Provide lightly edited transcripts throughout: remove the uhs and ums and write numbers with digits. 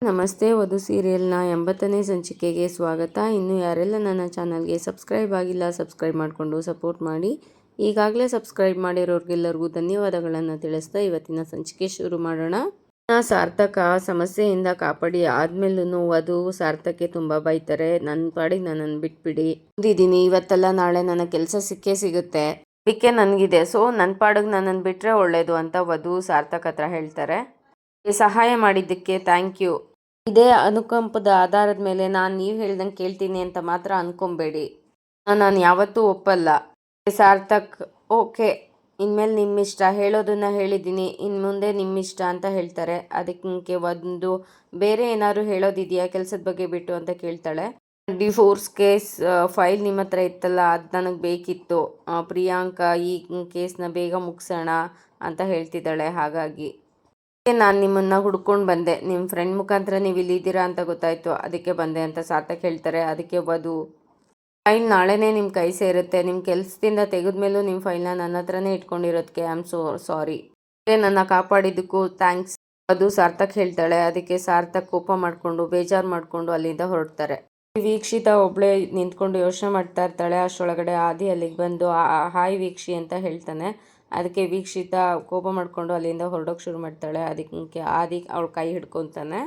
ನಮಸ್ತೆ ವಧು ಸೀರಿಯಲ್ನ 80ನೇ ಸಂಚಿಕೆಗೆ ಸ್ವಾಗತ. ಇನ್ನು ಯಾರೆಲ್ಲ ನನ್ನ ಚಾನಲ್ಗೆ ಸಬ್ಸ್ಕ್ರೈಬ್ ಆಗಿಲ್ಲ ಸಬ್ಸ್ಕ್ರೈಬ್ ಮಾಡಿಕೊಂಡು ಸಪೋರ್ಟ್ ಮಾಡಿ. ಈಗಾಗಲೇ ಸಬ್ಸ್ಕ್ರೈಬ್ ಮಾಡಿರೋರಿಗೆಲ್ಲರಿಗೂ ಧನ್ಯವಾದಗಳನ್ನು ತಿಳಿಸ್ತಾ ಇವತ್ತಿನ ಸಂಚಿಕೆ ಶುರು ಮಾಡೋಣ. ಸಾರ್ಥಕ ಸಮಸ್ಯೆಯಿಂದ ಕಾಪಾಡಿ ಆದ್ಮೇಲೂ ವಧು ಸಾರ್ಥಕ್ಕೆ ತುಂಬ ಬೈತಾರೆ. ನನ್ನ ಪಾಡಿಗೆ ನನ್ನನ್ನು ಬಿಟ್ಬಿಡಿ, ಇದ್ದೀನಿ ಇವತ್ತಲ್ಲ ನಾಳೆ ನನ್ನ ಕೆಲಸ ಸಿಕ್ಕೇ ಸಿಗುತ್ತೆ, ಅದಕ್ಕೆ ನನಗಿದೆ, ಸೊ ನನ್ನ ಪಾಡಿಗೆ ನನ್ನನ್ನು ಬಿಟ್ಟರೆ ಒಳ್ಳೇದು ಅಂತ ವಧು ಸಾರ್ಥಕ್ ಹತ್ರ ಹೇಳ್ತಾರೆ. ಸಹಾಯ ಮಾಡಿದ್ದಕ್ಕೆ ಥ್ಯಾಂಕ್ ಯು. ಇದೇ ಅನುಕಂಪದ ಆಧಾರದ ಮೇಲೆ ನಾನು ನೀವು ಹೇಳ್ದಂಗೆ ಕೇಳ್ತೀನಿ ಅಂತ ಮಾತ್ರ ಅನ್ಕೊಬೇಡಿ, ನಾನು ಯಾವತ್ತೂ ಒಪ್ಪಲ್ಲ. ಸಾರ್ಥಕ್ ಓಕೆ, ಇನ್ಮೇಲೆ ನಿಮ್ಮಿಷ್ಟ, ಹೇಳೋದನ್ನ ಹೇಳಿದ್ದೀನಿ, ಇನ್ನು ಮುಂದೆ ನಿಮ್ಮಿಷ್ಟ ಅಂತ ಹೇಳ್ತಾರೆ. ಅದಕ್ಕೆ ಒಂದು ಬೇರೆ ಏನಾದ್ರು ಹೇಳೋದಿದೆಯಾ ಕೆಲಸದ ಬಗ್ಗೆ ಬಿಟ್ಟು ಅಂತ ಕೇಳ್ತಾಳೆ. ಡಿವೋರ್ಸ್ ಕೇಸ್ ಫೈಲ್ ನಿಮ್ಮ ಹತ್ರ ಇತ್ತಲ್ಲ, ಅದು ನನಗೆ ಬೇಕಿತ್ತು ಪ್ರಿಯಾಂಕಾ, ಈ ಕೇಸ್ನ ಬೇಗ ಮುಗಿಸೋಣ ಅಂತ ಹೇಳ್ತಿದ್ದಾಳೆ. ಹಾಗಾಗಿ ನಾನು ನಿಮ್ಮನ್ನು ಹುಡ್ಕೊಂಡು ಬಂದೆ, ನಿಮ್ಮ ಫ್ರೆಂಡ್ ಮುಖಾಂತರ ನೀವು ಇಲ್ಲಿದ್ದೀರಾ ಅಂತ ಗೊತ್ತಾಯಿತು, ಅದಕ್ಕೆ ಬಂದೆ ಅಂತ ಸಾರ್ಥಕ್ ಹೇಳ್ತಾರೆ. ಅದಕ್ಕೆ ವಧು, ಫೈಲ್ ನಾಳೆನೇ ನಿಮ್ಮ ಕೈ ಸೇರುತ್ತೆ, ನಿಮ್ಮ ಕೆಲಸದಿಂದ ತೆಗೆದ್ಮೇಲೂ ನಿಮ್ಮ ಫೈಲ್ನ ನನ್ನ ಹತ್ರನೇ ಇಟ್ಕೊಂಡಿರೋದಕ್ಕೆ ಐ ಆಮ್ ಸೋ ಸಾರಿ, ನನ್ನ ಕಾಪಾಡಿದ್ದಕ್ಕೂ ಥ್ಯಾಂಕ್ಸ್ ವಧು ಸಾರ್ಥಕ್ ಹೇಳ್ತಾಳೆ. ಅದಕ್ಕೆ ಸಾರ್ಥಕ್ ಕೋಪ ಮಾಡಿಕೊಂಡು ಬೇಜಾರು ಮಾಡಿಕೊಂಡು ಅಲ್ಲಿಂದ ಹೊರಡ್ತಾರೆ. ವೀಕ್ಷಿತಾ ಒಬ್ಬಳೇ ನಿಂತ್ಕೊಂಡು ಯೋಚನೆ ಮಾಡ್ತಾ ಇರ್ತಾಳೆ. ಅಷ್ಟರೊಳಗಡೆ ಆದಿ ಅಲ್ಲಿಗೆ ಬಂದು ಹಾಯ್ ವೀಕ್ಷಿ ಅಂತ ಹೇಳ್ತಾನೆ. ಅದಕ್ಕೆ ವೀಕ್ಷಿತಾ ಕೋಪ ಮಾಡಿಕೊಂಡು ಅಲ್ಲಿಂದ ಹೊರಡೋಕೆ ಶುರು ಮಾಡ್ತಾಳೆ. ಅದಕ್ಕೆ ಆದಿ ಅವಳ ಕೈ ಹಿಡ್ಕೊತಾನೆ.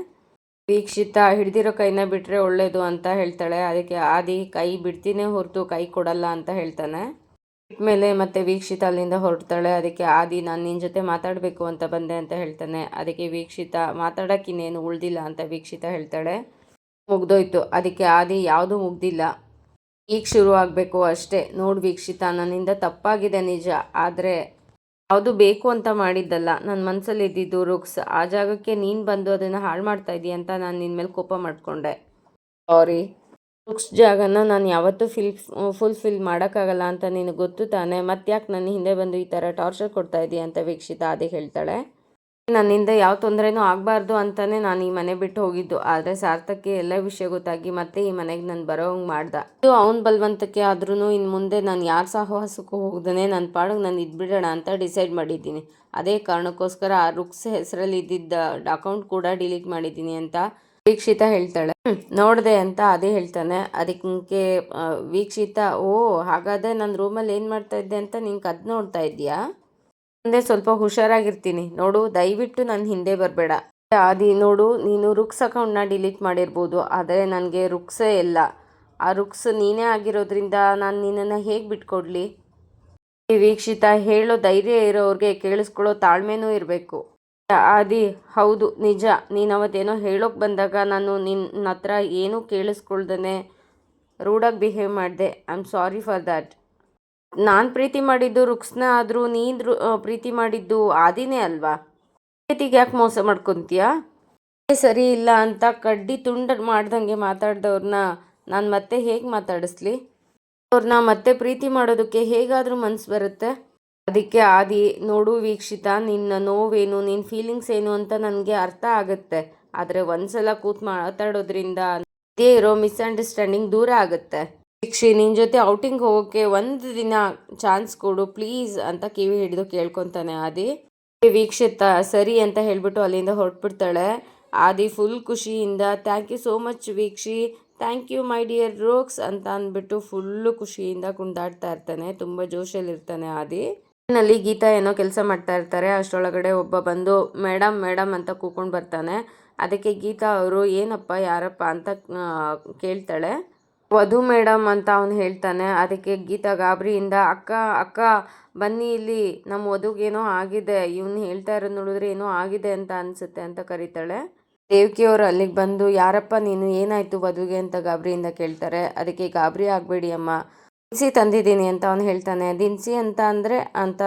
ವೀಕ್ಷಿತಾ ಹಿಡ್ದಿರೋ ಕೈನ ಬಿಟ್ಟರೆ ಒಳ್ಳೇದು ಅಂತ ಹೇಳ್ತಾಳೆ. ಅದಕ್ಕೆ ಆದಿ ಕೈ ಬಿಡ್ತೀನಿ ಹೊರತು ಕೈ ಕೊಡಲ್ಲ ಅಂತ ಹೇಳ್ತಾನೆ. ಬಿಟ್ಮೇಲೆ ಮತ್ತೆ ವೀಕ್ಷಿತಾ ಅಲ್ಲಿಂದ ಹೊರಡ್ತಾಳೆ. ಅದಕ್ಕೆ ಆದಿ ನಾನು ನಿನ್ನ ಜೊತೆ ಮಾತಾಡಬೇಕು ಅಂತ ಬಂದೆ ಅಂತ ಹೇಳ್ತಾನೆ. ಅದಕ್ಕೆ ವೀಕ್ಷಿತಾ ಮಾತಾಡೋಕ್ಕಿನ್ನೇನು ಉಳ್ದಿಲ್ಲ ಅಂತ ವೀಕ್ಷಿತಾ ಹೇಳ್ತಾಳೆ. ಮುಗ್ದೋಯ್ತು. ಅದಕ್ಕೆ ಆದಿ ಯಾವುದೂ ಮುಗ್ದಿಲ್ಲ, ಈಗ ಶುರು ಆಗಬೇಕು ಅಷ್ಟೇ. ನೋಡಿ ವೀಕ್ಷಿತಾ, ನನ್ನಿಂದ ತಪ್ಪಾಗಿದೆ ನಿಜ, ಆದರೆ ಯಾವುದು ಬೇಕು ಅಂತ ಮಾಡಿದ್ದಲ್ಲ, ನನ್ನ ಮನಸ್ಸಲ್ಲಿ ಇದ್ದಿದ್ದು ರುಕ್ಸ್, ಆ ಜಾಗಕ್ಕೆ ನೀನು ಬಂದು ಅದನ್ನು ಹಾಳು ಮಾಡ್ತಾ ಇದೀಯ ಅಂತ ನಾನು ನಿನ್ನ ಮೇಲೆ ಕೋಪ ಮಾಡಿಕೊಂಡೆ. ಸಾರಿ, ರುಕ್ಸ್ ಜಾಗನ ನಾನು ಯಾವತ್ತೂ ಫುಲ್ಫಿಲ್ ಮಾಡೋಕ್ಕಾಗಲ್ಲ ಅಂತ ನಿನಗೆ ಗೊತ್ತು ತಾನೆ, ಮತ್ತೆ ಯಾಕೆ ನನ್ನ ಹಿಂದೆ ಬಂದು ಈ ಥರ ಟಾರ್ಚರ್ ಕೊಡ್ತಾ ಇದೀಯ ಅಂತ ವೀಕ್ಷಿತಾ ಆದಿ ಹೇಳ್ತಾಳೆ. ನನ್ನಿಂದ ಯಾವ ತೊಂದರೆನೂ ಆಗಬಾರ್ದು ಅಂತಲೇ ನಾನು ಈ ಮನೆ ಬಿಟ್ಟು ಹೋಗಿದ್ದು, ಆದರೆ ಸಾರ್ಥಕ್ಕೆ ಎಲ್ಲ ವಿಷಯ ಗೊತ್ತಾಗಿ ಮತ್ತೆ ಈ ಮನೆಗೆ ನಾನು ಬರೋಂಗೆ ಮಾಡ್ದ. ಇದು ಅವನ ಬಲವಂತಕ್ಕೆ ಆದ್ರೂ ಇನ್ನು ಮುಂದೆ ನಾನು ಯಾರ ಸಾಹಸಕ್ಕೂ ಹೋಗ್ದೇ ನನ್ನ ಪಾಡಿಗೆ ನಾನು ಇದ್ಬಿಡೋಣ ಅಂತ ಡಿಸೈಡ್ ಮಾಡಿದ್ದೀನಿ. ಅದೇ ಕಾರಣಕ್ಕೋಸ್ಕರ ಆ ರುಕ್ಸ್ ಹೆಸರಲ್ಲಿ ಇದ್ದಿದ್ದ ಅಕೌಂಟ್ ಕೂಡ ಡಿಲೀಟ್ ಮಾಡಿದ್ದೀನಿ ಅಂತ ವೀಕ್ಷಿತಾ ಹೇಳ್ತಾಳೆ. ನೋಡಿದೆ ಅಂತ ಅದೇ ಹೇಳ್ತಾನೆ. ಅದಕ್ಕೆ ವೀಕ್ಷಿತಾ, ಓ ಹಾಗಾದರೆ ನನ್ನ ರೂಮಲ್ಲಿ ಏನು ಮಾಡ್ತಾ ಇದ್ದೆ ಅಂತ ನಿಂಗೆ ಅದು ನೋಡ್ತಾ ಇದೆಯಾ, ಮುಂದೆ ಸ್ವಲ್ಪ ಹುಷಾರಾಗಿರ್ತೀನಿ ನೋಡು, ದಯವಿಟ್ಟು ನನ್ನ ಹಿಂದೆ ಬರಬೇಡ. ಆದಿ, ನೋಡು ನೀನು ರುಕ್ಸ್ ಅಕೌಂಟ್ನ ಡಿಲೀಟ್ ಮಾಡಿರ್ಬೋದು, ಆದರೆ ನನಗೆ ರುಕ್ಸೇ ಇಲ್ಲ, ಆ ರುಕ್ಸ್ ನೀನೇ ಆಗಿರೋದ್ರಿಂದ ನಾನು ನಿನ್ನನ್ನು ಹೇಗೆ ಬಿಟ್ಕೊಡ್ಲಿ. ವೀಕ್ಷಿತಾ, ಹೇಳೋ ಧೈರ್ಯ ಇರೋರಿಗೆ ಕೇಳಿಸ್ಕೊಳ್ಳೋ ತಾಳ್ಮೆನೂ ಇರಬೇಕು. ಆದಿ, ಹೌದು ನಿಜ, ನೀನು ಅವತ್ತೇನೋ ಹೇಳೋಕೆ ಬಂದಾಗ ನಾನು ನಿನ್ನ ಹತ್ರ ಏನೂ ಕೇಳಿಸ್ಕೊಳ್ದೇ ರೂಡಾಗಿ ಬಿಹೇವ್ ಮಾಡಿದೆ. I am sorry for that. ನಾನು ಪ್ರೀತಿ ಮಾಡಿದ್ದು ರುಕ್ಸ್ನ, ಆದರೂ ನೀನು ಪ್ರೀತಿ ಮಾಡಿದ್ದು ಆದಿನೇ ಅಲ್ವಾ, ಪ್ರೀತಿಗೆ ಯಾಕೆ ಮೋಸ ಮಾಡ್ಕೊತೀಯಾ. ಸರಿ ಇಲ್ಲ ಅಂತ ಕಡ್ಡಿ ತುಂಡು ಮಾಡ್ದಂಗೆ ಮಾತಾಡ್ದವ್ರನ್ನ ನಾನು ಮತ್ತೆ ಹೇಗೆ ಮಾತಾಡಿಸ್ಲಿ, ಅವ್ರನ್ನ ಮತ್ತೆ ಪ್ರೀತಿ ಮಾಡೋದಕ್ಕೆ ಹೇಗಾದರೂ ಮನಸ್ಸು ಬರುತ್ತೆ. ಅದಕ್ಕೆ ಆದಿ, ನೋಡು ವೀಕ್ಷಿತಾ, ನಿನ್ನ ನೋವೇನು ನಿನ್ನ ಫೀಲಿಂಗ್ಸ್ ಏನು ಅಂತ ನನಗೆ ಅರ್ಥ ಆಗುತ್ತೆ, ಆದರೆ ಒಂದ್ಸಲ ಕೂತ್ ಮಾತಾಡೋದ್ರಿಂದ ಇದೇ ಇರೋ ಮಿಸ್ಅಂಡರ್ಸ್ಟ್ಯಾಂಡಿಂಗ್ ದೂರ ಆಗುತ್ತೆ. ವೀಕ್ಷಿ, ನಿನ್ನ ಜೊತೆ ಔಟಿಂಗ್ ಹೋಗೋಕ್ಕೆ ಒಂದು ದಿನ ಚಾನ್ಸ್ ಕೊಡು ಪ್ಲೀಸ್ ಅಂತ ಕಿವಿ ಹಿಡಿದು ಕೇಳ್ಕೊತಾನೆ ಆದಿ. ವೀಕ್ಷಿತಾ ಸರಿ ಅಂತ ಹೇಳ್ಬಿಟ್ಟು ಅಲ್ಲಿಂದ ಹೊರಟ್ಬಿಡ್ತಾಳೆ. ಆದಿ ಫುಲ್ ಖುಷಿಯಿಂದ ಥ್ಯಾಂಕ್ ಯು ಸೋ ಮಚ್ ವೀಕ್ಷಿ, ಥ್ಯಾಂಕ್ ಯು ಮೈ ಡಿಯರ್ ರೋಕ್ಸ್ ಅಂತ ಅಂದ್ಬಿಟ್ಟು ಫುಲ್ಲು ಖುಷಿಯಿಂದ ಕುಣಿದಾಡ್ತಾ ಇರ್ತಾನೆ. ತುಂಬ ಜೋಶಲ್ಲಿರ್ತಾನೆ ಆದಿ. ನಲ್ಲಿ ಗೀತಾ ಏನೋ ಕೆಲಸ ಮಾಡ್ತಾ ಇರ್ತಾರೆ. ಅಷ್ಟರೊಳಗಡೆ ಒಬ್ಬ ಬಂದು ಮೇಡಮ್ ಮೇಡಮ್ ಅಂತ ಕೂಕೊಂಡು ಬರ್ತಾನೆ. ಅದಕ್ಕೆ ಗೀತಾ ಅವರು ಏನಪ್ಪ ಯಾರಪ್ಪ ಅಂತ ಕೇಳ್ತಾಳೆ. ವಧು ಮೇಡಮ್ ಅಂತ ಅವನು ಹೇಳ್ತಾನೆ. ಅದಕ್ಕೆ ಗೀತಾ ಗಾಬರಿಯಿಂದ ಅಕ್ಕ ಅಕ್ಕ ಬನ್ನಿ ಇಲ್ಲಿ, ನಮ್ಮ ವಧುಗೇನೋ ಆಗಿದೆ, ಇವನು ಹೇಳ್ತಾ ಇರೋದು ನೋಡಿದ್ರೆ ಏನೋ ಆಗಿದೆ ಅಂತ ಅನಿಸುತ್ತೆ ಅಂತ ಕರೀತಾಳೆ. ದೇವಕಿಯವರು ಅಲ್ಲಿಗೆ ಬಂದು ಯಾರಪ್ಪ ನೀನು, ಏನಾಯಿತು ವಧುಗೆ ಅಂತ ಗಾಬರಿಯಿಂದ ಕೇಳ್ತಾರೆ. ಅದಕ್ಕೆ ಗಾಬರಿ ಆಗಬೇಡಿ ಅಮ್ಮ, ದಿನಸಿ ತಂದಿದ್ದೀನಿ ಅಂತ ಅವನು ಹೇಳ್ತಾನೆ. ದಿನಸಿ ಅಂತ ಅಂದರೆ ಅಂತ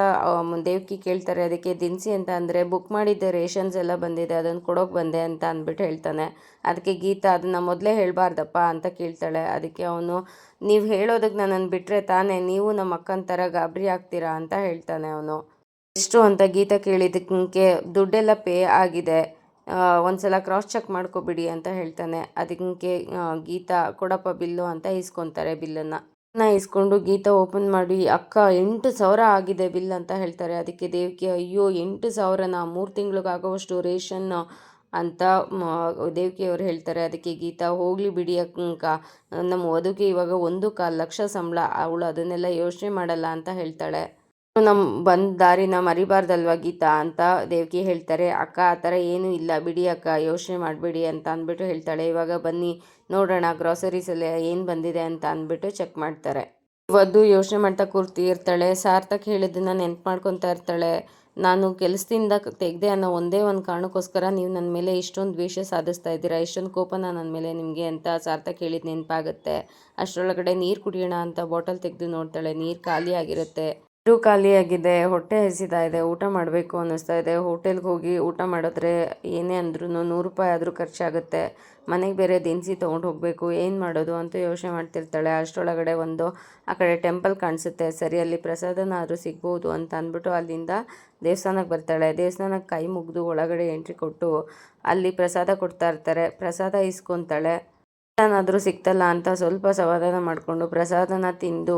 ದೇವಕಿ ಕೇಳ್ತಾರೆ. ಅದಕ್ಕೆ ದಿನಸಿ ಅಂತ ಅಂದರೆ ಬುಕ್ ಮಾಡಿದ್ದೆ ರೇಷನ್ಸ್ ಎಲ್ಲ ಬಂದಿದೆ, ಅದನ್ನು ಕೊಡೋಕೆ ಬಂದೆ ಅಂತ ಅಂದ್ಬಿಟ್ಟು ಹೇಳ್ತಾನೆ. ಅದಕ್ಕೆ ಗೀತಾ ಅದನ್ನು ಮೊದಲೇ ಹೇಳಬಾರ್ದಪ್ಪ ಅಂತ ಕೇಳ್ತಾಳೆ. ಅದಕ್ಕೆ ಅವನು ನೀವು ಹೇಳೋದಕ್ಕೆ ನನ್ನನ್ನು ಬಿಟ್ಟರೆ ತಾನೇ ನೀವು ನಮ್ಮ ಅಕ್ಕನ ಥರ ಗಾಬರಿ ಆಗ್ತೀರಾ ಅಂತ ಹೇಳ್ತಾನೆ. ಅವನು ಎಷ್ಟು ಅಂತ ಗೀತಾ ಕೇಳಿದ್ದಕ್ಕೆ ದುಡ್ಡೆಲ್ಲ ಪೇ ಆಗಿದೆ, ಒಂದ್ಸಲ ಕ್ರಾಸ್ ಚೆಕ್ ಮಾಡ್ಕೊಬಿಡಿ ಅಂತ ಹೇಳ್ತಾನೆ. ಅದಕ್ಕೆ ಗೀತಾ ಕೊಡಪ್ಪ ಬಿಲ್ಲು ಅಂತ ಇಸ್ಕೊತಾರೆ. ಬಿಲ್ಲನ್ನು ಇಸ್ಕೊಂಡು ಗೀತಾ ಓಪನ್ ಮಾಡಿ ಅಕ್ಕ 8,000 ಆಗಿದೆ ಬಿಲ್ ಅಂತ ಹೇಳ್ತಾರೆ. ಅದಕ್ಕೆ ದೇವಕಿ ಅಯ್ಯೋ 8,000ನಾ, 3 ತಿಂಗಳಿಗಾಗುವಷ್ಟು ರೇಷನ್ ಅಂತ ದೇವಕಿಯವರು ಹೇಳ್ತಾರೆ. ಅದಕ್ಕೆ ಗೀತಾ ಹೋಗಲಿ ಬಿಡಿ ಅಕ್ಕ, ನಮ್ಮ ವಧುಗೆ ಇವಾಗ 1.25 ಲಕ್ಷ ಸಂಬಳ, ಅವಳು ಅದನ್ನೆಲ್ಲ ಯೋಚನೆ ಮಾಡಲ್ಲ ಅಂತ ಹೇಳ್ತಾಳೆ. ನಮ್ಮ ಬಂದ ದಾರಿನ ಮರಿಬಾರ್ದಲ್ವಾ ಗೀತಾ ಅಂತ ದೇವಕಿ ಹೇಳ್ತಾರೆ. ಅಕ್ಕ ಆ ಥರ ಏನೂ ಇಲ್ಲ ಬಿಡಿ ಅಕ್ಕ, ಯೋಚನೆ ಮಾಡಬೇಡಿ ಅಂತ ಅಂದ್ಬಿಟ್ಟು ಹೇಳ್ತಾಳೆ. ಇವಾಗ ಬನ್ನಿ ನೋಡೋಣ ಗ್ರಾಸರೀಸ್ ಎಲ್ಲ ಏನು ಬಂದಿದೆ ಅಂತ ಅಂದ್ಬಿಟ್ಟು ಚೆಕ್ ಮಾಡ್ತಾರೆ. ವಧು ಯೋಚನೆ ಮಾಡ್ತಾ ಕೂರ್ತಿರ್ತಾಳೆ. ಸಾರ್ಥಕ್ ಹೇಳಿದ್ದನ್ನ ನೆನ್ಪು ಮಾಡ್ಕೊತಾ ಇರ್ತಾಳೆ. ನಾನು ಕೆಲಸದಿಂದ ತೆಗೆದೆ ಅನ್ನೋ ಒಂದೇ ಒಂದು ಕಾರಣಕ್ಕೋಸ್ಕರ ನೀವು ನನ್ನ ಮೇಲೆ ಇಷ್ಟೊಂದು ದ್ವೇಷ ಸಾಧಿಸ್ತಾ ಇದ್ದೀರಾ, ಇಷ್ಟೊಂದು ಕೋಪನ ನನ್ನ ಮೇಲೆ ನಿಮಗೆ ಅಂತ ಸಾರ್ಥಕ್ ಹೇಳಿದ ನೆನಪಾಗುತ್ತೆ. ಅಷ್ಟರೊಳಗಡೆ ನೀರು ಕುಡಿಯೋಣ ಅಂತ ಬಾಟಲ್ ತೆಗೆದು ನೋಡ್ತಾಳೆ. ನೀರು ಖಾಲಿ ಆಗಿರುತ್ತೆ. ನೀರು ಖಾಲಿಯಾಗಿದೆ, ಹೊಟ್ಟೆ ಹಸಿತಾ ಇದೆ, ಊಟ ಮಾಡಬೇಕು ಅನ್ನಿಸ್ತಾ ಇದೆ. ಹೋಟೆಲ್ಗೆ ಹೋಗಿ ಊಟ ಮಾಡಿದ್ರೆ ಏನೇ ಅಂದ್ರೂ 100 ರೂಪಾಯಿ ಆದರೂ ಖರ್ಚಾಗುತ್ತೆ. ಮನೆಗೆ ಬೇರೆ ದಿನಸಿ ತೊಗೊಂಡು ಹೋಗಬೇಕು, ಏನು ಮಾಡೋದು ಅಂತ ಯೋಚನೆ ಮಾಡ್ತಿರ್ತಾಳೆ. ಅಷ್ಟರೊಳಗಡೆ ಒಂದು ಆ ಕಡೆ ಟೆಂಪಲ್ ಕಾಣಿಸುತ್ತೆ. ಸರಿ, ಅಲ್ಲಿ ಪ್ರಸಾದನಾದರೂ ಸಿಗ್ಬೋದು ಅಂತ ಅಂದ್ಬಿಟ್ಟು ಅಲ್ಲಿಂದ ದೇವಸ್ಥಾನಕ್ಕೆ ಬರ್ತಾಳೆ. ದೇವಸ್ಥಾನಕ್ಕೆ ಕೈ ಮುಗಿದು ಒಳಗಡೆ ಎಂಟ್ರಿ ಕೊಟ್ಟು ಅಲ್ಲಿ ಪ್ರಸಾದ ಕೊಡ್ತಾ ಇರ್ತಾರೆ. ಪ್ರಸಾದ ಇಸ್ಕೊತಾಳೆ. ಏನಾದರೂ ಸಿಕ್ತಲ್ಲ ಅಂತ ಸ್ವಲ್ಪ ಸಮಾಧಾನ ಮಾಡಿಕೊಂಡು ಪ್ರಸಾದನ ತಿಂದು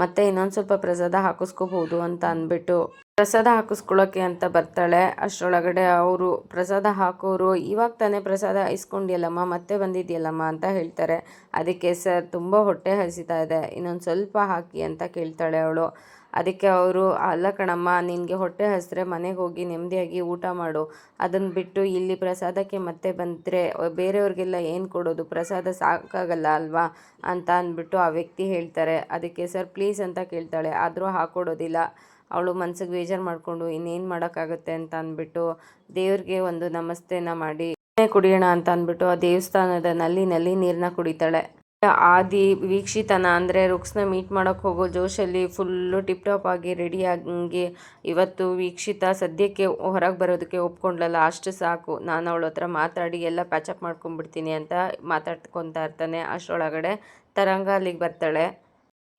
ಮತ್ತೆ ಇನ್ನೊಂದು ಸ್ವಲ್ಪ ಪ್ರಸಾದ ಹಾಕಿಸ್ಕೋಬೋದು ಅಂತ ಅಂದ್ಬಿಟ್ಟು ಪ್ರಸಾದ ಹಾಕಿಸ್ಕೊಳ್ಳೋಕ್ಕೆ ಅಂತ ಬರ್ತಾಳೆ. ಅಷ್ಟರೊಳಗಡೆ ಅವರು ಪ್ರಸಾದ ಹಾಕೋರು, ಇವಾಗ ತಾನೇ ಪ್ರಸಾದ ಇಸ್ಕೊಂಡಿಯಲ್ಲಮ್ಮ, ಮತ್ತೆ ಬಂದಿದೆಯಲ್ಲಮ್ಮ ಅಂತ ಹೇಳ್ತಾರೆ. ಅದಕ್ಕೆ ಸರ್ ತುಂಬ ಹೊಟ್ಟೆ ಹಸಿತಾ ಇದೆ, ಇನ್ನೊಂದು ಸ್ವಲ್ಪ ಹಾಕಿ ಅಂತ ಕೇಳ್ತಾಳೆ ಅವಳು. ಅದಕ್ಕೆ ಅವರು, ಅಲ್ಲ ಕಣಮ್ಮ, ನಿನಗೆ ಹೊಟ್ಟೆ ಹಸಿದ್ರೆ ಮನೆಗೆ ಹೋಗಿ ನೆಮ್ಮದಿಯಾಗಿ ಊಟ ಮಾಡು, ಅದನ್ನು ಬಿಟ್ಟು ಇಲ್ಲಿ ಪ್ರಸಾದಕ್ಕೆ ಮತ್ತೆ ಬಂದರೆ ಬೇರೆಯವ್ರಿಗೆಲ್ಲ ಏನು ಕೊಡೋದು, ಪ್ರಸಾದ ಸಾಕಾಗಲ್ಲ ಅಲ್ವಾ ಅಂತ ಅಂದ್ಬಿಟ್ಟು ಆ ವ್ಯಕ್ತಿ ಹೇಳ್ತಾರೆ. ಅದಕ್ಕೆ ಸರ್ ಪ್ಲೀಸ್ ಅಂತ ಕೇಳ್ತಾಳೆ. ಆದರೂ ಹಾಕ್ಕೊಡೋದಿಲ್ಲ. ಅವಳು ಮನ್ಸಿಗೆ ಬೇಜಾರು ಮಾಡಿಕೊಂಡು ಇನ್ನೇನು ಮಾಡೋಕ್ಕಾಗುತ್ತೆ ಅಂತ ಅಂದ್ಬಿಟ್ಟು ದೇವ್ರಿಗೆ ಒಂದು ನಮಸ್ತೆನ ಮಾಡಿ ಕುಡಿಯೋಣ ಅಂತ ಅಂದ್ಬಿಟ್ಟು ಆ ದೇವಸ್ಥಾನದ ನಲ್ಲಿ ನೀರನ್ನ ಕುಡಿತಾಳೆ. ಆದಿ ವೀಕ್ಷಿತನ ಅಂದರೆ ರುಕ್ಸ್ನ ಮೀಟ್ ಮಾಡೋಕ್ಕೆ ಹೋಗೋ ಜೋಶಲ್ಲಿ ಫುಲ್ಲು ಟಿಪ್ ಟಾಪ್ ಆಗಿ ರೆಡಿಯಾಗಿ ಇವತ್ತು ವೀಕ್ಷಿತ ಸದ್ಯಕ್ಕೆ ಹೊರಗೆ ಬರೋದಕ್ಕೆ ಒಪ್ಕೊಂಡ್ಲಲ್ಲ, ಅಷ್ಟು ಸಾಕು, ನಾನು ಅವಳ ಹತ್ರ ಮಾತಾಡಿ ಎಲ್ಲ ಪ್ಯಾಚಪ್ ಮಾಡ್ಕೊಂಡ್ಬಿಡ್ತೀನಿ ಅಂತ ಮಾತಾಡ್ಕೊತಾ ಇರ್ತಾನೆ. ಅಷ್ಟರೊಳಗಡೆ ತರಂಗ ಅಲ್ಲಿಗೆ ಬರ್ತಾಳೆ.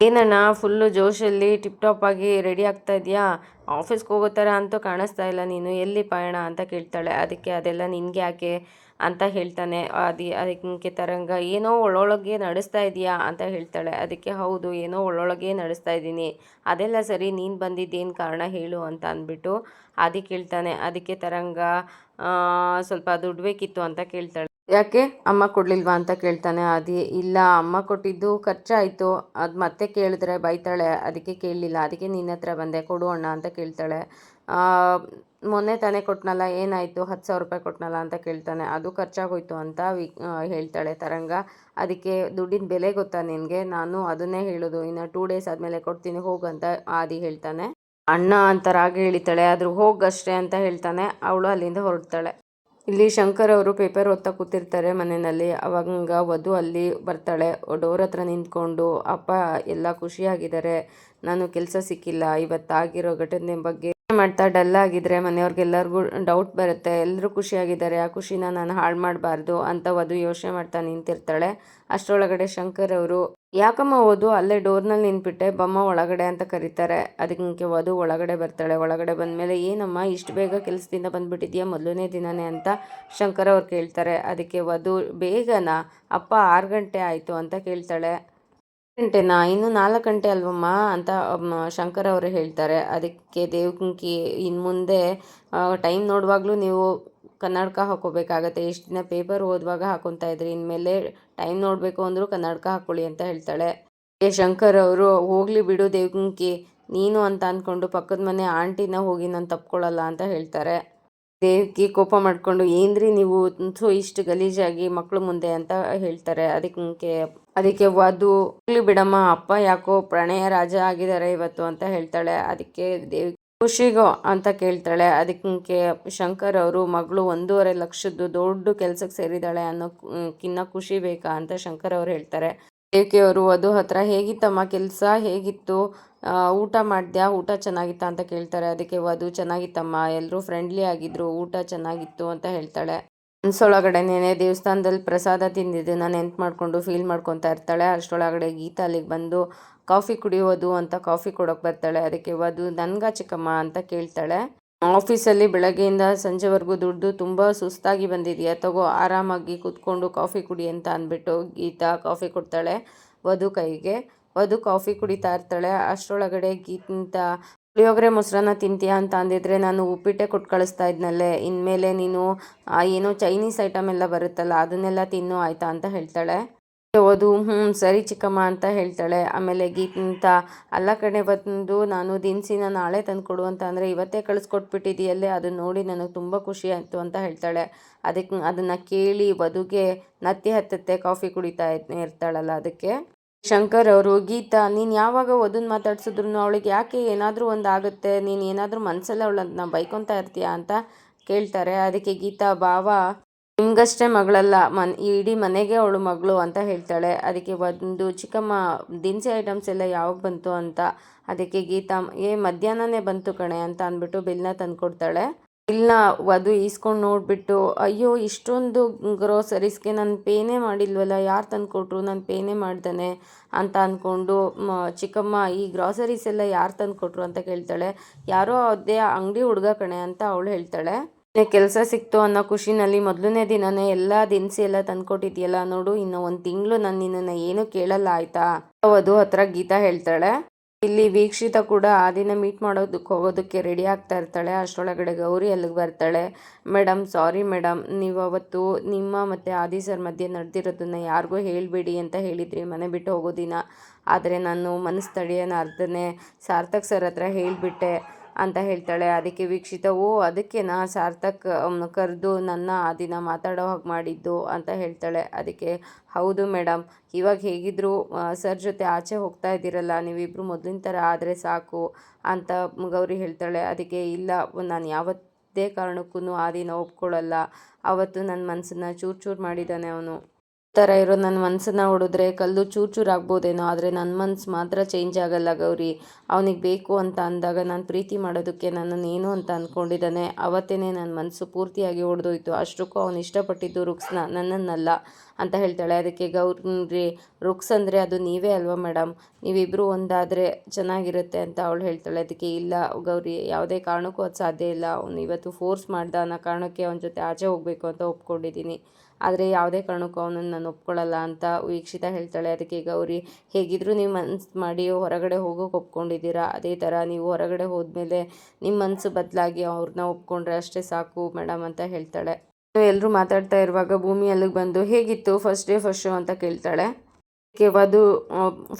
ಏನಣ್ಣ ಫುಲ್ಲು ಜೋಶಲ್ಲಿ ಟಿಪ್ ಟಾಪ್ ಆಗಿ ರೆಡಿ ಆಗ್ತಾ ಇದೆಯಾ, ಆಫೀಸ್ಗೆ ಹೋಗೋ ಥರ ಅಂತೂ ಕಾಣಿಸ್ತಾ ಇಲ್ಲ ನೀನು, ಎಲ್ಲಿ ಪಯಣ ಅಂತ ಕೇಳ್ತಾಳೆ. ಅದಕ್ಕೆ ಅದೆಲ್ಲ ನಿನಗೆ ಯಾಕೆ ಅಂತ ಹೇಳ್ತಾನೆ. ಅದಕ್ಕೆ ತರಂಗ, ಏನೋ ಒಳೊಳಗೆ ನಡೆಸ್ತಾ ಇದೆಯಾ ಅಂತ ಹೇಳ್ತಾಳೆ. ಅದಕ್ಕೆ ಹೌದು, ಏನೋ ಒಳೊಳಗೆ ನಡೆಸ್ತಾ ಇದ್ದೀನಿ, ಅದೆಲ್ಲ ಸರಿ, ನೀನು ಬಂದಿದ್ದೇನು ಕಾರಣ ಹೇಳು ಅಂತ ಅಂದ್ಬಿಟ್ಟು ಆದಿ ಕೇಳ್ತಾನೆ. ಅದಕ್ಕೆ ತರಂಗ ಸ್ವಲ್ಪ ದುಡ್ಡು ಬೇಕಿತ್ತು ಅಂತ ಕೇಳ್ತಾಳೆ. ಯಾಕೆ ಅಮ್ಮ ಕೊಡಲಿಲ್ವಾ ಅಂತ ಕೇಳ್ತಾನೆ ಆದಿ. ಇಲ್ಲ, ಅಮ್ಮ ಕೊಟ್ಟಿದ್ದು ಖರ್ಚಾಯಿತು, ಅದು ಮತ್ತೆ ಕೇಳಿದ್ರೆ ಬೈತಾಳೆ, ಅದಕ್ಕೆ ಕೇಳಲಿಲ್ಲ, ಅದಕ್ಕೆ ನಿನ್ನ ಹತ್ರ ಬಂದೆ, ಕೊಡು ಅಣ್ಣ ಅಂತ ಕೇಳ್ತಾಳೆ. ಮೊನ್ನೆ ತಾನೇ ಕೊಟ್ಟನಲ್ಲ, ಏನಾಯಿತು, 10,000 ರೂಪಾಯಿ ಕೊಟ್ಟನಲ್ಲ ಅಂತ ಕೇಳ್ತಾನೆ. ಅದು ಖರ್ಚಾಗೋಯ್ತು ಅಂತ ಹೇಳ್ತಾಳೆ ತರಂಗ. ಅದಕ್ಕೆ ದುಡ್ಡಿನ ಬೆಲೆ ಗೊತ್ತಾ ನಿನಗೆ, ನಾನು ಅದನ್ನೇ ಹೇಳೋದು, ಇನ್ನು 2 ಡೇಸ್ ಆದಮೇಲೆ ಕೊಡ್ತೀನಿ ಹೋಗಂತ ಆದಿ ಹೇಳ್ತಾನೆ. ಅಣ್ಣ ಅಂತ ರಾಗ ಹೇಳಿತಾಳೆ. ಆದರೂ ಹೋಗಷ್ಟೇ ಅಂತ ಹೇಳ್ತಾನೆ. ಅವಳು ಅಲ್ಲಿಂದ ಹೊರಡ್ತಾಳೆ. ಇಲ್ಲಿ ಶಂಕರ್ ಅವರು ಪೇಪರ್ ಓದ್ತಾ ಕೂತಿರ್ತಾರೆ ಮನೆಯಲ್ಲಿ. ಅವಾಗ ವಧು ಅಲ್ಲಿ ಬರ್ತಾಳೆ. ಡೋರ್ ಹತ್ರ ನಿಂತ್ಕೊಂಡು, ಅಪ್ಪ ಎಲ್ಲ ಖುಷಿಯಾಗಿದ್ದಾರೆ, ನಾನು ಕೆಲಸ ಸಿಕ್ಕಿಲ್ಲ, ಇವತ್ತಾಗಿರೋ ಘಟನೆ ಬಗ್ಗೆ ಮಾಡ್ತಾ ಡಲ್ ಆಗಿದ್ರೆ ಮನೆಯವ್ರಿಗೆಲ್ಲರಿಗೂ ಡೌಟ್ ಬರುತ್ತೆ, ಎಲ್ಲರೂ ಖುಷಿಯಾಗಿದ್ದಾರೆ, ಆ ಖುಷಿನ ನಾನು ಹಾಳು ಮಾಡಬಾರ್ದು ಅಂತ ವಧು ಯೋಚನೆ ಮಾಡ್ತಾ ನಿಂತಿರ್ತಾಳೆ. ಅಷ್ಟರೊಳಗಡೆ ಶಂಕರ್ ಅವರು, ಯಾಕಮ್ಮ ವಧು ಅಲ್ಲೇ ಡೋರ್ನಲ್ಲಿ ನಿಂತ್ಬಿಟ್ಟೆ, ಬಮ್ಮ ಒಳಗಡೆ ಅಂತ ಕರೀತಾರೆ. ಅದಕ್ಕೆ ವಧು ಒಳಗಡೆ ಬರ್ತಾಳೆ. ಒಳಗಡೆ ಬಂದಮೇಲೆ, ಏನಮ್ಮ ಇಷ್ಟು ಬೇಗ ಕೆಲಸದಿಂದ ಬಂದುಬಿಟ್ಟಿದ್ಯಾ, ಮೊದಲನೇ ದಿನನೇ ಅಂತ ಶಂಕರ್ ಅವ್ರು ಕೇಳ್ತಾರೆ. ಅದಕ್ಕೆ ವಧು, ಬೇಗನಾ ಅಪ್ಪ, 6 ಗಂಟೆ ಆಯಿತು ಅಂತ ಕೇಳ್ತಾಳೆ. ಗಂಟೆನಾ, ಇನ್ನು 4 ಗಂಟೆ ಅಲ್ವಮ್ಮ ಅಂತ ಶಂಕರ್ ಅವರು ಹೇಳ್ತಾರೆ. ಅದಕ್ಕೆ ದೇವಕಿ, ಇನ್ನು ಮುಂದೆ ಟೈಮ್ ನೋಡುವಾಗಲೂ ನೀವು ಕನ್ನಡಕ ಹಾಕೋಬೇಕಾಗತ್ತೆ, ಎಷ್ಟು ದಿನ ಪೇಪರ್ ಓದುವಾಗ ಹಾಕೊತಾ ಇದ್ರಿ, ಇನ್ಮೇಲೆ ಟೈಮ್ ನೋಡಬೇಕು ಅಂದರೂ ಕನ್ನಡಕ ಹಾಕ್ಕೊಳ್ಳಿ ಅಂತ ಹೇಳ್ತಾಳೆ. ಶಂಕರ್ ಅವರು, ಹೋಗಲಿ ಬಿಡು ದೇವಕಿ, ನೀನು ಅಂತ ಅಂದ್ಕೊಂಡು ಪಕ್ಕದ ಮನೆ ಆಂಟಿನ ಹೋಗಿ ನಾನು ತಪ್ಕೊಳ್ಳಲ್ಲ ಅಂತ ಹೇಳ್ತಾರೆ. ದೇವಕಿ ಕೋಪ ಮಾಡಿಕೊಂಡು, ಏನ್ರಿ ನೀವು ಇಷ್ಟು ಗಲೀಜಾಗಿ ಮಕ್ಕಳು ಮುಂದೆ ಅಂತ ಹೇಳ್ತಾರೆ. ಅದಕ್ಕೆ ವಧು, ಹೋಗ್ಲಿ ಬಿಡಮ್ಮ, ಅಪ್ಪ ಯಾಕೋ ಪ್ರಣಯ ರಾಜ ಆಗಿದ್ದಾರೆ ಇವತ್ತು ಅಂತ ಹೇಳ್ತಾಳೆ. ಅದಕ್ಕೆ ದೇವಕಿ, ಖುಷಿಗೋ ಅಂತ ಕೇಳ್ತಾಳೆ. ಅದಕ್ಕೆ ಶಂಕರ್ ಅವರು, ಮಗಳು 1.5 ಲಕ್ಷದ್ದು ದೊಡ್ಡ ಕೆಲಸಕ್ಕೆ ಸೇರಿದ್ದಾಳೆ ಅನ್ನೋಕ್ಕಿನ್ನ ಖುಷಿ ಬೇಕಾ ಅಂತ ಶಂಕರ್ ಅವರು ಹೇಳ್ತಾರೆ. ದೇವಕಿಯವರು ವಧು ಹತ್ರ, ಹೇಗಿತ್ತಮ್ಮ ಕೆಲಸ, ಹೇಗಿತ್ತು, ಊಟ ಮಾಡಿದ್ಯಾ, ಊಟ ಚೆನ್ನಾಗಿತ್ತಾ ಅಂತ ಕೇಳ್ತಾರೆ. ಅದಕ್ಕೆ ವಧು, ಚೆನ್ನಾಗಿತ್ತಮ್ಮ, ಎಲ್ಲರೂ ಫ್ರೆಂಡ್ಲಿ ಆಗಿದ್ರು, ಊಟ ಚೆನ್ನಾಗಿತ್ತು ಅಂತ ಹೇಳ್ತಾಳೆ. ಮನಸ್ಸೊಳಗಡೆನೇ ದೇವಸ್ಥಾನದಲ್ಲಿ ಪ್ರಸಾದ ತಿಂದಿದ್ದನ್ನ ನೆನ್ಪು ಮಾಡಿಕೊಂಡು ಫೀಲ್ ಮಾಡ್ಕೊತಾ ಇರ್ತಾಳೆ. ಅಷ್ಟರೊಳಗಡೆ ಗೀತಾ ಅಲ್ಲಿಗೆ ಬಂದು, ಕಾಫಿ ಕುಡಿಯೋದು ಅಂತ ಕಾಫಿ ಕೊಡೋಕೆ ಬರ್ತಾಳೆ. ಅದಕ್ಕೆ ವಧು, ನನ್ಗ ಚಿಕ್ಕಮ್ಮ ಅಂತ ಕೇಳ್ತಾಳೆ. ಆಫೀಸಲ್ಲಿ ಬೆಳಗ್ಗೆಯಿಂದ ಸಂಜೆವರೆಗೂ ದುಡ್ದು ತುಂಬ ಸುಸ್ತಾಗಿ ಬಂದಿದೆಯಾ, ತಗೋ ಆರಾಮಾಗಿ ಕೂತ್ಕೊಂಡು ಕಾಫಿ ಕುಡಿ ಅಂತ ಅಂದ್ಬಿಟ್ಟು ಗೀತಾ ಕಾಫಿ ಕೊಡ್ತಾಳೆ ವಧು ಕೈಗೆ. ವಧು ಕಾಫಿ ಕುಡಿತಾ ಇರ್ತಾಳೆ. ಅಷ್ಟರೊಳಗಡೆ ಗೀತಾ ಪುಳಿಯೋಗರೆ ಮೊಸರನ್ನ ತಿಂತೀಯಾ ಅಂತ ಅಂದಿದ್ರೆ ನಾನು ಉಪ್ಪಿಟ್ಟೆ ಕೊಟ್ಟು ಕಳಿಸ್ತಾ ಇದ್ನಲ್ಲೇ, ಇನ್ಮೇಲೆ ನೀನು ಏನೋ ಚೈನೀಸ್ ಐಟಮ್ ಎಲ್ಲ ಬರುತ್ತಲ್ಲ ಅದನ್ನೆಲ್ಲ ತಿನ್ನು ಆಯಿತಾ ಅಂತ ಹೇಳ್ತಾಳೆ. ಓದು ಸರಿ ಚಿಕ್ಕಮ್ಮ ಅಂತ ಹೇಳ್ತಾಳೆ. ಆಮೇಲೆ ಗೀತ ಅಲ್ಲ ಕಡೆ ಬಂದು ನಾನು ದಿನಸಿನ ನಾಳೆ ತಂದುಕೊಡು ಅಂತ ಅಂದರೆ ಇವತ್ತೇ ಕಳಿಸ್ಕೊಟ್ಬಿಟ್ಟಿದೆಯಲ್ಲೇ, ಅದನ್ನ ನೋಡಿ ನನಗೆ ತುಂಬ ಖುಷಿ ಆಯಿತು ಅಂತ ಹೇಳ್ತಾಳೆ. ಅದನ್ನು ಕೇಳಿ ವಧುಗೆ ನತ್ತಿ ಹತ್ತತ್ತೆ, ಕಾಫಿ ಕುಡಿತಾ ಇರ್ತಾಳಲ್ಲ ಅದಕ್ಕೆ. ಶಂಕರ್ ಅವರು, ಗೀತಾ ನೀನು ಯಾವಾಗ ವಧುನ ಮಾತಾಡ್ಸಿದ್ರು ಅವಳಿಗೆ ಯಾಕೆ ಏನಾದರೂ ಒಂದು ಆಗುತ್ತೆ, ನೀನು ಏನಾದರೂ ಮನಸ್ಸಲ್ಲಿ ಅವಳನ್ನ ಬೈಕೊತಾ ಇರ್ತೀಯಾ ಅಂತ ಕೇಳ್ತಾರೆ. ಅದಕ್ಕೆ ಗೀತಾ, ಭಾವ ನಿಮ್ಗಷ್ಟೇ ಮಗಳಲ್ಲ, ಇಡೀ ಮನೆಗೆ ಅವಳು ಮಗಳು ಅಂತ ಹೇಳ್ತಾಳೆ. ಅದಕ್ಕೆ ಒಂದು ಚಿಕ್ಕಮ್ಮ ದಿನಸಿ ಐಟಮ್ಸ್ ಎಲ್ಲ ಯಾವಾಗ ಬಂತು ಅಂತ. ಅದಕ್ಕೆ ಗೀತಾ, ಮಧ್ಯಾಹ್ನನೇ ಬಂತು ಕಣೆ ಅಂತ ಅಂದ್ಬಿಟ್ಟು ಬಿಲ್ನ ತಂದುಕೊಡ್ತಾಳೆ. ಬಿಲ್ನ ವಧು ಈಸ್ಕೊಂಡು ನೋಡಿಬಿಟ್ಟು, ಅಯ್ಯೋ ಇಷ್ಟೊಂದು ಗ್ರೋಸರೀಸ್ಗೆ ನಾನು ಪೇನೇ ಮಾಡಿಲ್ವಲ್ಲ, ಯಾರು ತಂದುಕೊಟ್ರು, ನಾನು ಪೇನೇ ಮಾಡ್ದಾನೆ ಅಂತ ಅಂದ್ಕೊಂಡು ಚಿಕ್ಕಮ್ಮ ಈ ಗ್ರಾಸರೀಸ್ ಎಲ್ಲ ಯಾರು ತಂದುಕೊಟ್ರು ಅಂತ ಕೇಳ್ತಾಳೆ. ಯಾರೋ ಅದೇ ಅಂಗಡಿ ಹುಡುಗ ಕಣೆ ಅಂತ ಅವಳು ಹೇಳ್ತಾಳೆ. ಕೆಲಸ ಸಿಕ್ತು ಅನ್ನೋ ಖುಷಿನಲ್ಲಿ ಮೊದಲನೇ ದಿನನೇ ಎಲ್ಲ ದಿನಸಿ ಎಲ್ಲ ತಂದ್ಕೊಟ್ಟಿದ್ಯಲ್ಲ ನೋಡು, ಇನ್ನು ಒಂದು ತಿಂಗಳು ನಾನು ನಿನ್ನನ್ನು ಏನೂ ಕೇಳಲ್ಲ ಆಯಿತಾ ವಧು ಹತ್ರ ಗೀತಾ ಹೇಳ್ತಾಳೆ. ಇಲ್ಲಿ ವೀಕ್ಷಿತ ಕೂಡ ಆ ದಿನ ಮೀಟ್ ಮಾಡೋದಕ್ಕೆ ಹೋಗೋದಕ್ಕೆ ರೆಡಿ ಆಗ್ತಾ ಇರ್ತಾಳೆ. ಅಷ್ಟರೊಳಗಡೆ ಗೌರಿ ಅಲ್ಲಿಗೆ ಬರ್ತಾಳೆ. ಮೇಡಮ್ ಸಾರಿ ಮೇಡಮ್, ನೀವು ಅವತ್ತು ನಿಮ್ಮ ಮತ್ತು ಆದಿ ಸರ್ ಮಧ್ಯೆ ನಡೆದಿರೋದನ್ನು ಯಾರಿಗೂ ಹೇಳಬೇಡಿ ಅಂತ ಹೇಳಿದ್ರಿ ಮನೆ ಬಿಟ್ಟು ಹೋಗೋ ದಿನ. ಆದರೆ ನಾನು ಮನಸ್ಸು ತಡೆಯೋಣ ಅರ್ಧನೇ ಸಾರ್ಥಕ್ ಸರ್ ಹತ್ರ ಹೇಳಿಬಿಟ್ಟೆ ಅಂತ ಹೇಳ್ತಾಳೆ. ಅದಕ್ಕೆ ವೀಕ್ಷಿತ, ಅದಕ್ಕೆ ನಾ ಸಾರ್ಥಕ್ ಕರೆದು ನನ್ನ ಆ ದಿನ ಮಾತಾಡೋ ಹಾಗೆ ಮಾಡಿದ್ದು ಅಂತ ಹೇಳ್ತಾಳೆ. ಅದಕ್ಕೆ ಹೌದು ಮೇಡಮ್, ಇವಾಗ ಹೇಗಿದ್ರು ಸರ್ ಜೊತೆ ಆಚೆ ಹೋಗ್ತಾ ಇದ್ದೀರಲ್ಲ, ನೀವಿಬ್ಬರು ಮೊದಲಿನ ಥರ ಆದರೆ ಸಾಕು ಅಂತ ಗೌರಿ ಹೇಳ್ತಾಳೆ. ಅದಕ್ಕೆ ಇಲ್ಲ, ನಾನು ಯಾವತ್ತೇ ಕಾರಣಕ್ಕೂ ಆ ದಿನ ಒಪ್ಕೊಳ್ಳಲ್ಲ, ಅವತ್ತು ನನ್ನ ಮನಸ್ಸನ್ನು ಚೂರು ಚೂರು ಮಾಡಿದ್ದಾನೆ ಅವನು. ಥರ ಇರೋ ನನ್ನ ಮನಸ್ಸನ್ನು ಹೊಡೆದ್ರೆ ಕಲ್ಲು ಚೂರು ಚೂರು ಆಗ್ಬೋದೇನೋ, ಆದರೆ ನನ್ನ ಮನಸ್ಸು ಮಾತ್ರ ಚೇಂಜ್ ಆಗಲ್ಲ ಗೌರಿ. ಅವನಿಗೆ ಬೇಕು ಅಂತ ಅಂದಾಗ ನಾನು ಪ್ರೀತಿ ಮಾಡೋದಕ್ಕೆ ನನ್ನನ್ನು ಏನು ಅಂತ ಅಂದ್ಕೊಂಡಿದ್ದಾನೆ, ಅವತ್ತೇ ನನ್ನ ಮನಸ್ಸು ಪೂರ್ತಿಯಾಗಿ ಹೊಡೆದೋಯ್ತು. ಅಷ್ಟಕ್ಕೂ ಅವನು ಇಷ್ಟಪಟ್ಟಿದ್ದು ರುಕ್ಸ್ನ, ನನ್ನನ್ನಲ್ಲ ಅಂತ ಹೇಳ್ತಾಳೆ. ಅದಕ್ಕೆ ಗೌರಿ, ರುಕ್ಸ್ ಅಂದರೆ ಅದು ನೀವೇ ಅಲ್ವಾ ಮೇಡಮ್, ನೀವಿಬ್ಬರು ಒಂದಾದರೆ ಚೆನ್ನಾಗಿರುತ್ತೆ ಅಂತ ಅವಳು ಹೇಳ್ತಾಳೆ. ಅದಕ್ಕೆ ಇಲ್ಲ ಗೌರಿ, ಯಾವುದೇ ಕಾರಣಕ್ಕೂ ಅದು ಸಾಧ್ಯ ಇಲ್ಲ, ಅವನು ಇವತ್ತು ಫೋರ್ಸ್ ಮಾಡ್ದ ಅನ್ನೋ ಕಾರಣಕ್ಕೆ ಅವನ ಜೊತೆ ಆಚೆ ಹೋಗಬೇಕು ಅಂತ ಒಪ್ಕೊಂಡಿದ್ದೀನಿ, ಆದರೆ ಯಾವುದೇ ಕಾರಣಕ್ಕೂ ಅವನನ್ನು ನಾನು ಒಪ್ಕೊಳ್ಳಲ್ಲ ಅಂತ ವೀಕ್ಷಿತ ಹೇಳ್ತಾಳೆ. ಅದಕ್ಕೆ ಗೌರಿ, ಹೇಗಿದ್ದರೂ ನೀವು ಮನಸ್ಸು ಮಾಡಿ ಹೊರಗಡೆ ಹೋಗೋಕೆ ಒಪ್ಕೊಂಡಿದ್ದೀರಾ, ಅದೇ ಥರ ನೀವು ಹೊರಗಡೆ ಹೋದ್ಮೇಲೆ ನಿಮ್ಮ ಮನಸ್ಸು ಬದಲಾಗಿ ಅವ್ರನ್ನ ಒಪ್ಕೊಂಡ್ರೆ ಅಷ್ಟೇ ಸಾಕು ಮೇಡಮ್ ಅಂತ ಹೇಳ್ತಾಳೆ. ಎಲ್ಲರೂ ಮಾತಾಡ್ತಾ ಇರುವಾಗ ಭೂಮಿ ಅಲ್ಲಿಗೆ ಬಂದು, ಹೇಗಿತ್ತು ಫಸ್ಟ್ ಡೇ ಫಸ್ಟ್ ಶೋ ಅಂತ ಕೇಳ್ತಾಳೆ. ಅದಕ್ಕೆ ವಧು,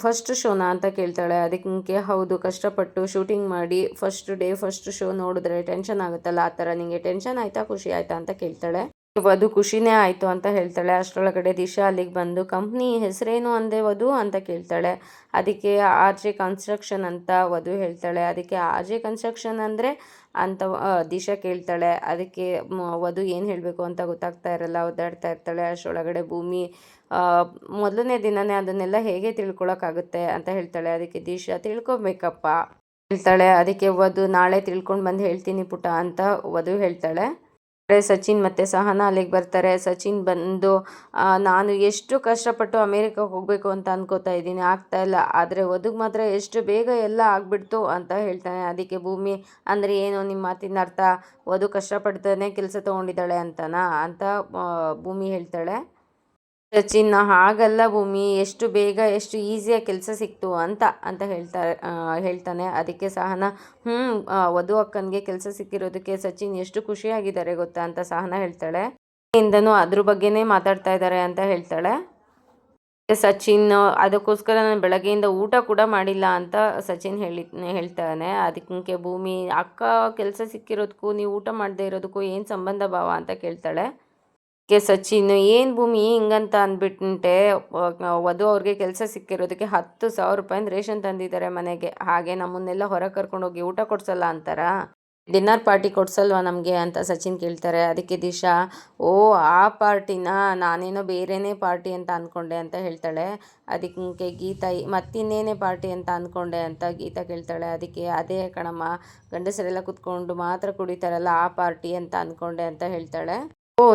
ಫಸ್ಟ್ ಶೋನಾ ಅಂತ ಕೇಳ್ತಾಳೆ. ಅದಕ್ಕೆ ಹೌದು, ಕಷ್ಟಪಟ್ಟು ಶೂಟಿಂಗ್ ಮಾಡಿ ಫಸ್ಟ್ ಡೇ ಫಸ್ಟ್ ಶೋ ನೋಡಿದ್ರೆ ಟೆನ್ಷನ್ ಆಗುತ್ತಲ್ಲ, ಆ ಥರ ನಿಮಗೆ ಟೆನ್ಷನ್ ಆಯಿತಾ ಖುಷಿ ಆಯಿತಾ ಅಂತ ಕೇಳ್ತಾಳೆ. ವಧು ಖುಷಿನೇ ಆಯಿತು ಅಂತ ಹೇಳ್ತಾಳೆ. ಅಷ್ಟರೊಳಗಡೆ ದಿಶಾ ಅಲ್ಲಿಗೆ ಬಂದು, ಕಂಪ್ನಿ ಹೆಸರೇನು ಅಂದೆ ವಧು ಅಂತ ಕೇಳ್ತಾಳೆ. ಅದಕ್ಕೆ RJ ಕನ್ಸ್ಟ್ರಕ್ಷನ್ ಅಂತ ವಧು ಹೇಳ್ತಾಳೆ. ಅದಕ್ಕೆ RJ ಕನ್ಸ್ಟ್ರಕ್ಷನ್ ಅಂದರೆ ಅಂತ ದಿಶಾ ಕೇಳ್ತಾಳೆ. ಅದಕ್ಕೆ ವಧು ಏನು ಹೇಳಬೇಕು ಅಂತ ಗೊತ್ತಾಗ್ತಾ ಇರಲ್ಲ, ಒದ್ದಾಡ್ತಾ ಇರ್ತಾಳೆ. ಅಷ್ಟರೊಳಗಡೆ ಭೂಮಿ, ಮೊದಲನೇ ದಿನವೇ ಅದನ್ನೆಲ್ಲ ಹೇಗೆ ತಿಳ್ಕೊಳಕ್ಕಾಗುತ್ತೆ ಅಂತ ಹೇಳ್ತಾಳೆ. ಅದಕ್ಕೆ ದಿಶಾ, ತಿಳ್ಕೊಬೇಕಪ್ಪ ಹೇಳ್ತಾಳೆ. ಅದಕ್ಕೆ ವಧು, ನಾಳೆ ತಿಳ್ಕೊಂಡು ಬಂದು ಹೇಳ್ತೀನಿ ಪುಟ ಅಂತ ವಧು ಹೇಳ್ತಾಳೆ. ಸಚಿನ್ ಮತ್ತು ಸಹನಾ ಅಲ್ಲಿಗೆ ಬರ್ತಾರೆ. ಸಚಿನ್ ಬಂದು, ನಾನು ಎಷ್ಟು ಕಷ್ಟಪಟ್ಟು ಅಮೇರಿಕಾಗೆ ಹೋಗಬೇಕು ಅಂತ ಅನ್ಕೋತಾ ಇದ್ದೀನಿ, ಆಗ್ತಾ ಇಲ್ಲ, ಆದರೆ ವಧುಗೆ ಮಾತ್ರ ಎಷ್ಟು ಬೇಗ ಎಲ್ಲ ಆಗಿಬಿಡ್ತು ಅಂತ ಹೇಳ್ತಾನೆ. ಅದಕ್ಕೆ ಭೂಮಿ, ಅಂದರೆ ಏನು ನಿಮ್ಮ ಮಾತಿನ ಅರ್ಥ, ವಧು ಕಷ್ಟಪಡ್ತಾನೆ ಕೆಲಸ ತೊಗೊಂಡಿದ್ದಾಳೆ ಅಂತನಾ ಅಂತ ಭೂಮಿ ಹೇಳ್ತಾಳೆ. ಸಚಿನ್, ಹಾಗಲ್ಲ ಭೂಮಿ, ಎಷ್ಟು ಬೇಗ ಎಷ್ಟು ಈಸಿಯಾಗಿ ಕೆಲಸ ಸಿಕ್ತು ಅಂತ ಅಂತ ಹೇಳ್ತಾನೆ. ಅದಕ್ಕೆ ಸಹನಾ, ವಧು ಅಕ್ಕನಿಗೆ ಕೆಲಸ ಸಿಕ್ಕಿರೋದಕ್ಕೆ ಸಚಿನ್ ಎಷ್ಟು ಖುಷಿಯಾಗಿದ್ದಾರೆ ಗೊತ್ತಾ ಅಂತ ಸಹನಾ ಹೇಳ್ತಾಳೆ. ಇಂದನೂ ಅದ್ರ ಬಗ್ಗೆನೇ ಮಾತಾಡ್ತಾ ಇದ್ದಾರೆ ಅಂತ ಹೇಳ್ತಾಳೆ. ಸಚಿನ್, ಅದಕ್ಕೋಸ್ಕರ ನಾನು ಬೆಳಗ್ಗೆಯಿಂದ ಊಟ ಕೂಡ ಮಾಡಿಲ್ಲ ಅಂತ ಸಚಿನ್ ಹೇಳ್ತಾನೆ. ಅದಕ್ಕೆ ಭೂಮಿ, ಅಕ್ಕ ಕೆಲಸ ಸಿಕ್ಕಿರೋದಕ್ಕೂ ನೀವು ಊಟ ಮಾಡದೇ ಇರೋದಕ್ಕೂ ಏನು ಸಂಬಂಧ ಭಾವ ಅಂತ ಕೇಳ್ತಾಳೆ. ಸಚಿನ್, ಏನು ಭೂಮಿ ಹಿಂಗಂತ ಅಂದ್ಬಿಟ್ಟೆ, ವಧು ಅವ್ರಿಗೆ ಕೆಲಸ ಸಿಕ್ಕಿರೋದಕ್ಕೆ 10,000 ರೂಪಾಯಿಂದ ರೇಷನ್ ತಂದಿದ್ದಾರೆ ಮನೆಗೆ, ಹಾಗೆ ನಮ್ಮನ್ನೆಲ್ಲ ಹೊರಗೆ ಕರ್ಕೊಂಡೋಗಿ ಊಟ ಕೊಡ್ಸಲ್ಲ ಅಂತಾರ, ಡಿನ್ನರ್ ಪಾರ್ಟಿ ಕೊಡ್ಸಲ್ವಾ ನಮಗೆ ಅಂತ ಸಚಿನ್ ಕೇಳ್ತಾರೆ. ಅದಕ್ಕೆ ದಿಶಾ, ಆ ಪಾರ್ಟಿನ, ನಾನೇನೋ ಬೇರೆನೇ ಪಾರ್ಟಿ ಅಂತ ಅಂದ್ಕೊಂಡೆ ಅಂತ ಹೇಳ್ತಾಳೆ. ಅದಕ್ಕೆ ಗೀತಾ, ಮತ್ತಿನ್ನೇನೇ ಪಾರ್ಟಿ ಅಂತ ಅಂದ್ಕೊಂಡೆ ಅಂತ ಗೀತಾ ಕೇಳ್ತಾಳೆ. ಅದಕ್ಕೆ ಅದೇ ಕಣಮ್ಮ, ಗಂಡಸರೆಲ್ಲ ಕುತ್ಕೊಂಡು ಮಾತ್ರ ಕುಡಿತಾರಲ್ಲ ಆ ಪಾರ್ಟಿ ಅಂತ ಅಂದ್ಕೊಂಡೆ ಅಂತ ಹೇಳ್ತಾಳೆ.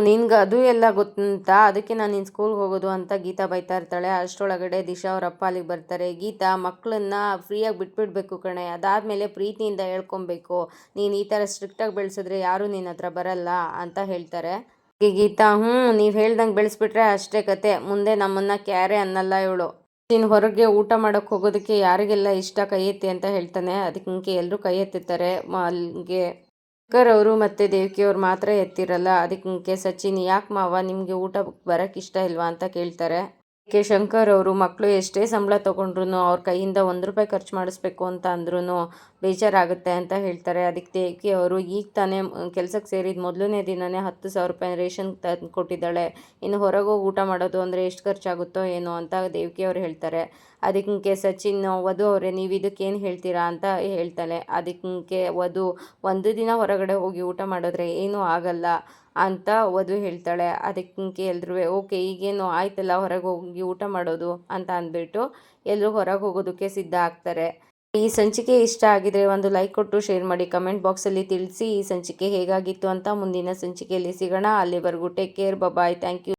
ನಿನ್ಗೆ ಅದು ಎಲ್ಲ ಗೊತ್ತಂತ, ಅದಕ್ಕೆ ನಾನು ನಿನ್ನ ಸ್ಕೂಲ್ಗೆ ಹೋಗೋದು ಅಂತ ಗೀತಾ ಬೈತಾ ಇರ್ತಾಳೆ. ಅಷ್ಟರೊಳಗಡೆ ದಿಶಾ ಅವ್ರ ಅಪ್ಪ ಅಲ್ಲಿಗೆ ಬರ್ತಾರೆ. ಗೀತಾ, ಮಕ್ಕಳನ್ನ ಫ್ರೀಯಾಗಿ ಬಿಟ್ಬಿಡ್ಬೇಕು ಕಣೆ, ಅದಾದಮೇಲೆ ಪ್ರೀತಿಯಿಂದ ಹೇಳ್ಕೊಬೇಕು, ನೀನು ಈ ಥರ ಸ್ಟ್ರಿಕ್ಟಾಗಿ ಬೆಳೆಸಿದ್ರೆ ಯಾರೂ ನಿನ್ನ ಹತ್ರ ಬರಲ್ಲ ಅಂತ ಹೇಳ್ತಾರೆ. ಗೀತಾ, ನೀವು ಹೇಳ್ದಂಗೆ ಬೆಳೆಸ್ಬಿಟ್ರೆ ಅಷ್ಟೇ ಕತೆ, ಮುಂದೆ ನಮ್ಮನ್ನು ಕ್ಯಾರೆ ಅನ್ನಲ್ಲ ಇವಳು. ಇನ್ನು ಹೊರಗೆ ಊಟ ಮಾಡೋಕ್ಕೆ ಹೋಗೋದಕ್ಕೆ ಯಾರಿಗೆಲ್ಲ ಇಷ್ಟ ಕೈ ಎತ್ತಿ ಅಂತ ಹೇಳ್ತಾನೆ. ಅದಕ್ಕೆ ಎಲ್ಲರೂ ಕೈ ಎತ್ತುತ್ತಾರೆ. ಅಲ್ಲಿಗೆ ಶಂಕರ್ ಅವರು ಮತ್ತು ದೇವಕಿ ಅವ್ರು ಮಾತ್ರ ಎತ್ತಿರಲ್ಲ. ಅದಕ್ಕೆ ಸಚಿನ್, ಯಾಕೆ ಮಾವ ನಿಮಗೆ ಊಟ ಬರೋಕ್ಕೆ ಇಷ್ಟ ಇಲ್ವಾ ಅಂತ ಕೇಳ್ತಾರೆ. ಶಂಕರ್ ಅವರು ಮಕ್ಕಳು ಎಷ್ಟೇ ಸಂಬಳ ತೊಗೊಂಡ್ರು ಅವ್ರ ಕೈಯಿಂದ ₹1 ಖರ್ಚು ಮಾಡಿಸ್ಬೇಕು ಅಂತ ಅಂದ್ರೂ ಬೇಜಾರಾಗುತ್ತೆ ಅಂತ ಹೇಳ್ತಾರೆ. ಅದಕ್ಕೆ ದೇವಕಿ ಅವರು, ಈಗ ತಾನೇ ಕೆಲಸಕ್ಕೆ ಸೇರಿದ ಮೊದಲನೇ ದಿನವೇ ₹10,000 ರೇಷನ್ ತಂದು ಕೊಟ್ಟಿದ್ದಾಳೆ, ಇನ್ನು ಹೊರಗೆ ಹೋಗಿ ಊಟ ಮಾಡೋದು ಅಂದರೆ ಎಷ್ಟು ಖರ್ಚಾಗುತ್ತೋ ಏನೋ ಅಂತ ದೇವಕಿ ಅವರು ಹೇಳ್ತಾರೆ. ಅದಕ್ಕೆ ಸಚಿನ್, ವಧು ಅವರೇ ನೀವು ಇದಕ್ಕೇನು ಹೇಳ್ತೀರಾ ಅಂತ ಹೇಳ್ತಾನೆ. ಅದಕ್ಕೆ ವಧು, ಒಂದು ದಿನ ಹೊರಗಡೆ ಹೋಗಿ ಊಟ ಮಾಡಿದ್ರೆ ಏನೂ ಆಗಲ್ಲ ಅಂತ ವಧು ಹೇಳ್ತಾಳೆ. ಅದಕ್ಕೆ ಎಲ್ರೂ ಓಕೆ ಈಗೇನು ಆಯ್ತಲ್ಲ ಹೊರಗೆ ಹೋಗಿ ಊಟ ಮಾಡೋದು ಅಂತ ಅಂದ್ಬಿಟ್ಟು ಎಲ್ಲರೂ ಹೊರಗೆ ಹೋಗೋದಕ್ಕೆ ಸಿದ್ಧ ಆಗ್ತಾರೆ. ಈ ಸಂಚಿಕೆ ಇಷ್ಟ ಆಗಿದ್ರೆ ಒಂದು ಲೈಕ್ ಕೊಟ್ಟು ಶೇರ್ ಮಾಡಿ, ಕಮೆಂಟ್ ಬಾಕ್ಸಲ್ಲಿ ತಿಳಿಸಿ ಈ ಸಂಚಿಕೆ ಹೇಗಾಗಿತ್ತು ಅಂತ. ಮುಂದಿನ ಸಂಚಿಕೆಯಲ್ಲಿ ಸಿಗೋಣ. ಅಲ್ಲಿವರೆಗೂ take care, bye, thank you.